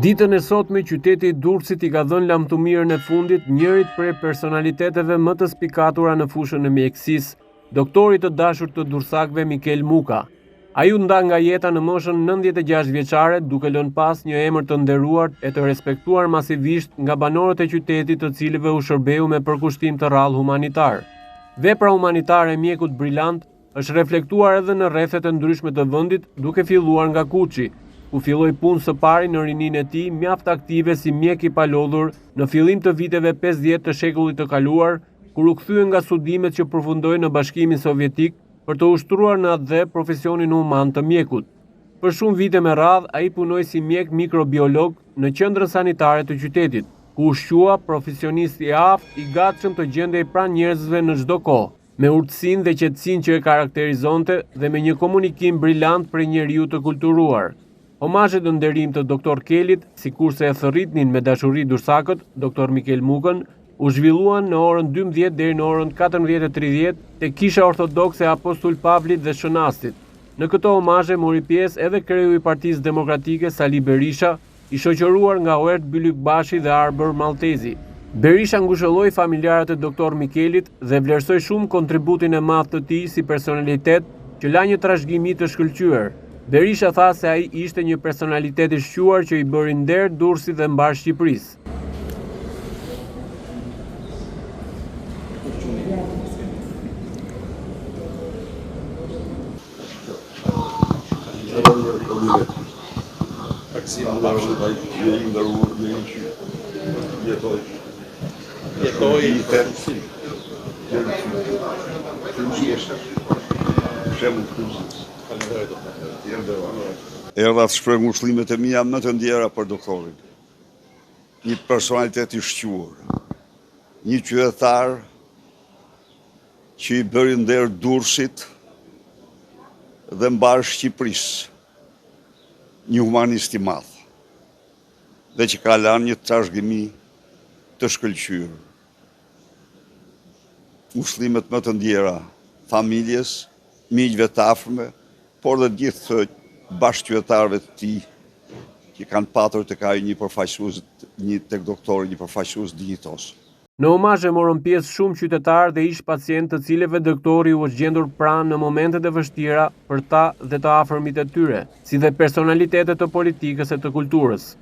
Ditën e sotme, qyteti i Durrësit i ka dhënë lamtumirën e fundit njërit prej personaliteteve më të spikatura në fushën e mjekësisë, doktorit të dashur të Durrësakëve Mikel Muka. Ai u nda nga jeta në moshën 96 vjeçare, duke lënë pas një emër të nderuar e të respektuar masivisht nga banorët e qytetit, të cilëve u shërbeu me përkushtim të rrallë humanitar. Vepra humanitare e mjekut brillant është reflektuar edhe në rrethet e ndryshme të vendit, duke filluar nga Kuçi, ku filloi punë së pari në rininë e tij mjaft aktive si mjek i palodhur në fillim të viteve 50 të shekullit të kaluar, kur u kthye nga studimet që përfundoi në Bashkimin Sovjetik për të ushtruar në atë dhe profesionin human të mjekut. Për shumë vite me radhë, ai punoi si mjek mikrobiolog në qendrën sanitare të qytetit, ku u shqua profesionist i aftë, i gatshëm të gjendej pranë njerëzve në çdo kohë, me urtësinë dhe qetësinë që e karakterizonte dhe me një komunikim brillant për njeriu të kulturuar. Omazhet në nderim të Dr. Kelit, sikurse e thërritnin me dashuri Durrësakët, Dr. Mikel Mukën, u zhvilluan në orën 12 deri në orën 14:30 te Kisha Ortodokse Apostull Pavlit dhe Shënastit. Në këto omazhe mori pjesë edhe kreu i Partisë Demokratike Sali Berisha, i shoqëruar nga Oert Bylykbashi dhe Arbër Maltezi. Berisha ngushëlloi familjarët e Dr. Mikelit dhe vlerësoi shumë kontributin e madh të tij si personalitet që la një trashëgimi të shkëlqyer. Berisha tha se ai ishte një personalitet i shquar që i bëri nder Durrësit dhe mbar Shqipërisë. Erdha të shpreh ngushëllimet e mia më të ndjera për doktorin. Një personalitet i shquar, një qytetar që i bëri nder Durrësit dhe mbar Shqipërisë, një humanist i madh, dhe që ka lënë një trashëgimi të shkëlqyer. Ngushëllimet më të ndjera familjes, miqve të afërme, por dhe gjithë bashkëqytetarëve të tij që kanë patur tek ai një përfaqësues, tek doktori, një përfaqësues dinjitos. Në omazhe morën pjesë shumë qytetarë dhe ish pacientë, të cilëve doktori u është gjendur pranë në momentet e vështira për ta dhe të afërmit e tyre, si dhe personalitetet të politikës e të kulturës.